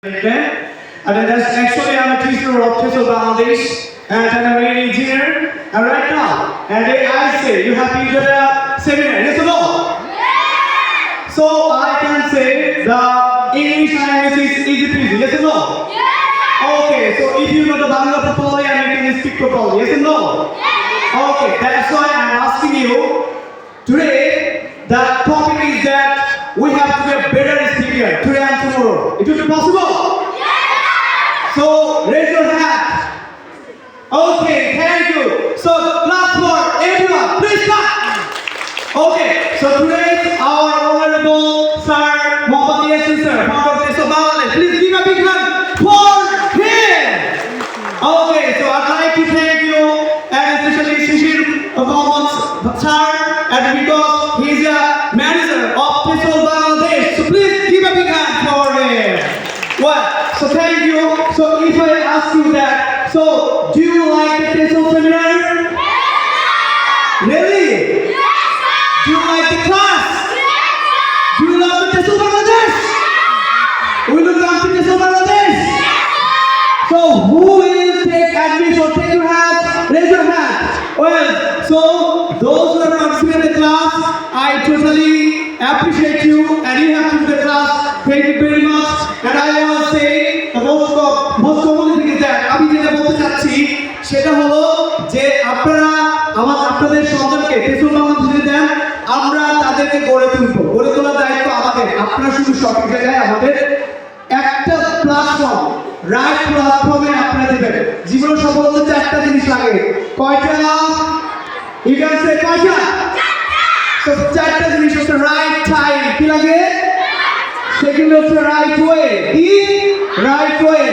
And that's actually I'm a teacher of TESOL Bangladesh and I'm a marine engineer. And right now, and I say you have been to the seminar, yes or no? Yes! So I can say the English language is easy peasy, yes or no? Yes! Okay, so if you know the Bangla properly and you can speak properly, yes or no? Yes! Okay, that's why I'm asking you today. The topic is that we have to be a better speaker today and tomorrow. It will be possible? Yes! So raise your hand. Okay, thank you. So clap for everyone. Please clap. Okay, so today our honorable sir, Mohammad Yasin sir, founder of TESOL Bangladesh. Please give a big hand for him. Okay, so I'd like to thank you and especially Shishir Mohammad sir and because he's a manager of TESOL Bangladesh. So please give a big hand for him. Well, so thank you. So if I ask you that, so do you like the TESOL seminar? Yes! Really? Yes! Do you like the class? Yes! Do you love the TESOL Bangladesh? Yes! Will you come to TESOL Bangladesh? Yes! So who will take admission? Take your hand. Raise your hand. Well, so those who are participating in the class, I totally appreciate you and you have to do the class. Thank you very much. And I want to say the most common thing is that আমি যেটা বলতে চাচ্ছি সেটা হলো যে আপনারা আপনাদের সন্তানকে TESOL Bangladesh দেন, আমরা তাদেরকে গড়ে তুলবো। গড়ে তোলার দায়িত্ব আমাদের। আপনারা শুধু সঠিক জায়গায় আমাদের একটা প্ল্যাটফর্ম, রাইট প্ল্যাটফর্মে আপনারা দিবেন। জীবনে সফল হতে চারটা জিনিস লাগে। কয়টা? You can say কয়টা? So চারটা জিনিস হচ্ছে রাইট টাইম, কি লাগে? সেকেন্ড হচ্ছে রাইট ওয়ে, কি? Right way.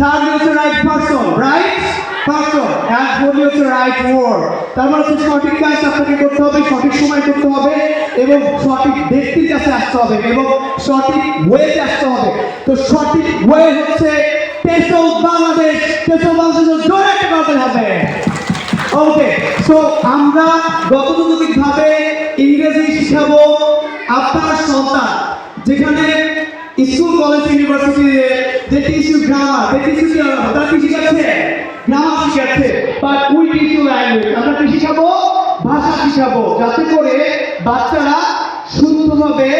থার্ড হচ্ছে right person, right person. And fourth হচ্ছে রাইট ওয়ার্ড। তার মানে হচ্ছে সঠিক কাজ আপনাকে করতে হবে, সঠিক সময় করতে হবে এবং সঠিক ব্যক্তির কাছে আসতে হবে এবং সঠিক ওয়েতে আসতে হবে। তো সঠিক ওয়ে হচ্ছে TESOL Bangladesh। TESOL Bangladesh জোরে একটা করতে হবে। ওকে, সো আমরা গতানুগতিকভাবে ইংরেজি শিখাবো আপনার সন্তান যেখানে স্কুল কলেজ ইউনিভার্সিটিতে যে টিচিং গ্রামার, যে টিচিং তারা কি শিখাচ্ছে? গ্রামার শিখাচ্ছে। But we teach you language. আমরা কি শিখাবো? ভাষা শিখাবো, যাতে করে বাচ্চারা শুদ্ধভাবে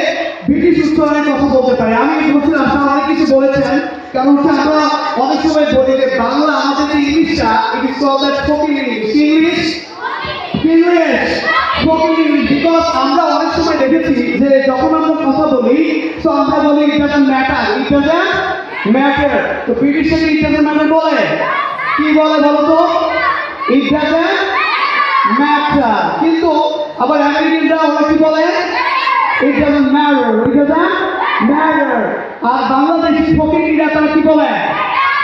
ব্রিটিশ উচ্চারণে কথা বলতে পারে। আমি বলছি আপনারা অনেক কিছু বলেছেন, কারণ আমরা অনেক সময় বলি যে বাংলা আমাদের যে ইংলিশটা, it is called that spoken English. English spoken English. Because আমরা অনেক সময় দেখেছি যে যখন আমরা কথা বলি তো আমরা বলি ইট doesn't matter, it doesn't matter. তো ব্রিটিশরা ইট ডাজন্ট ম্যাটার বলে, কি বলে বলো তো? It doesn't matter. কিন্তু আবার আমেরিকানরা ওরা কি বলে? It doesn't matter, it doesn't matter. আর বাংলাদেশি ফকিররা তারা কি বলে?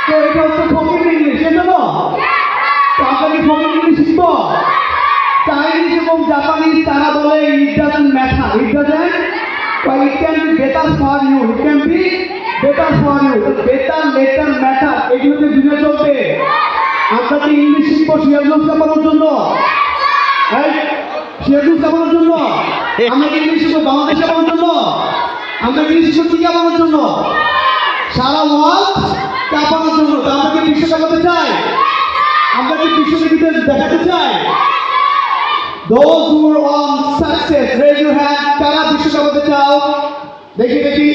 তো এটা হচ্ছে ফকির ইংলিশ, এটা তো? তো আমরা কি ফকির ইংলিশ শিখবো? চাইনিজ এবং জাপানিজ তারা বলে it doesn't matter, it doesn't, but it can be better for you, it can be better for you, better later matter। এগুলোতে দুনিয়া চলবে। আমরা কি ইংলিশ শিখবো সিরাজগঞ্জ চাপানোর জন্য? সিরাজগঞ্জ চাপানোর জন্য? আমরা কি ইংলিশ শিখবো বাংলাদেশ চাপানোর জন্য? আমরা কি ইংলিশ শিখবো কি চাপানোর জন্য? সারা ওয়ার্ল্ড চাপানোর জন্য। তো আমরা কি বিশ্ব চাপাতে চাই? আমরা কি বিশ্বকে দেখাতে চাই? Those who want success, raise your hand. কারা বিশ্ব কাঁপাতে চাও? দেখি দেখি।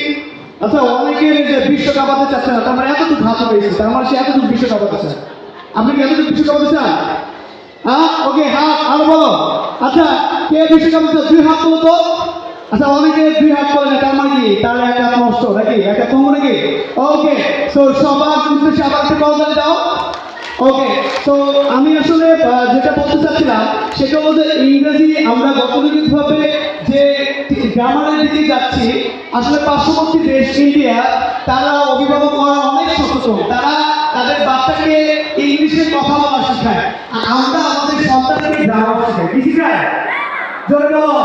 আচ্ছা, অনেকের যে বিশ্ব কাঁপাতে চাচ্ছে না, তার মানে এতটুকু হাত পেয়েছে, তার মানে সে এতটুকু বিশ্ব কাঁপাতে চায়। আপনি কি এতটুকু বিশ্ব কাঁপাতে চান? হ্যাঁ, ওকে, হাত আরো বলো। আচ্ছা, কে বিশ্ব কাঁপাতে চাও? দুই হাত তোলো তো। আচ্ছা, অনেকে দুই হাত তোলে না, তার মানে কি? তার এক হাত নষ্ট নাকি? এক হাত কম নাকি? ওকে, সো সবার উদ্দেশ্যে আবার একটু কল দাও। ওকে, তো আমি আসলে যেটা বলতে চাচ্ছিলাম সেটা হলো যে ইংরেজি আমরা গতানুগতিকভাবে যে গ্রামারের দিকে যাচ্ছি, আসলে পার্শ্ববর্তী দেশ ইন্ডিয়া তারা অভিভাবকরা অনেক সচেতন। তারা তাদের বাচ্চাকে ইংলিশে কথা বলা শেখায়, আর আমরা আমাদের সন্তানকে গ্রামার শেখাই। কি শেখায়? জোরে বলো।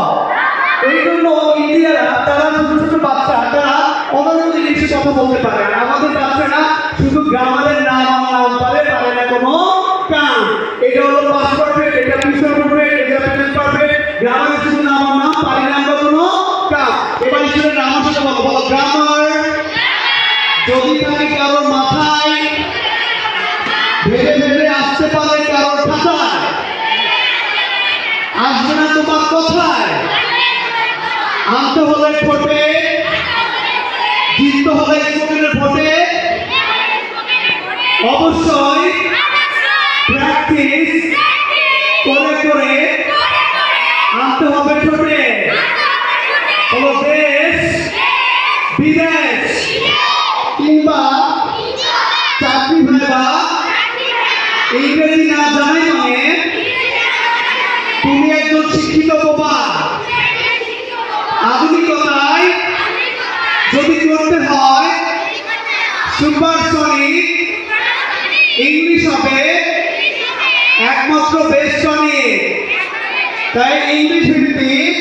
এই জন্য ইন্ডিয়ারা তারা ছোট ছোট বাচ্চা তারা অনন্য ইংলিশে কথা বলতে পারে, আর আমাদের বাচ্চারা শুধু গ্রামারের নাম পারে না কোনো কাম। এটা হলো পাস পারফেক্ট, এটা ফিউচার পারফেক্ট, এটা প্রেজেন্ট পারফেক্ট। গ্রামারের শুধু নাম পারি না আমরা কোনো কাম। এবার স্টুডেন্ট আমার সাথে বলো, গ্রামার যদি থাকে কি কারোর মাথায় ভেবে ভেবে আসতে পারে কারোর খাতায়? আসবে না তোমার কথায়? আনতে হলে ঠোঁটে, জিততে হলে স্কুলের ভোটে, অবশ্যই প্র্যাকটিস করে করে আনতে হবে ঠোঁটে। হলো দেশ বিদেশ কিংবা চাকরি ভাইবা ইংরেজি না জানাই মানে তুমি একজন শিক্ষিত বোবা। আধুনিকতায় যদি করতে হয় সুপারসনিক ইংলিশ হবে একমাত্র বেস্ট টনিক। তাই ইংলিশ ভিত্তিক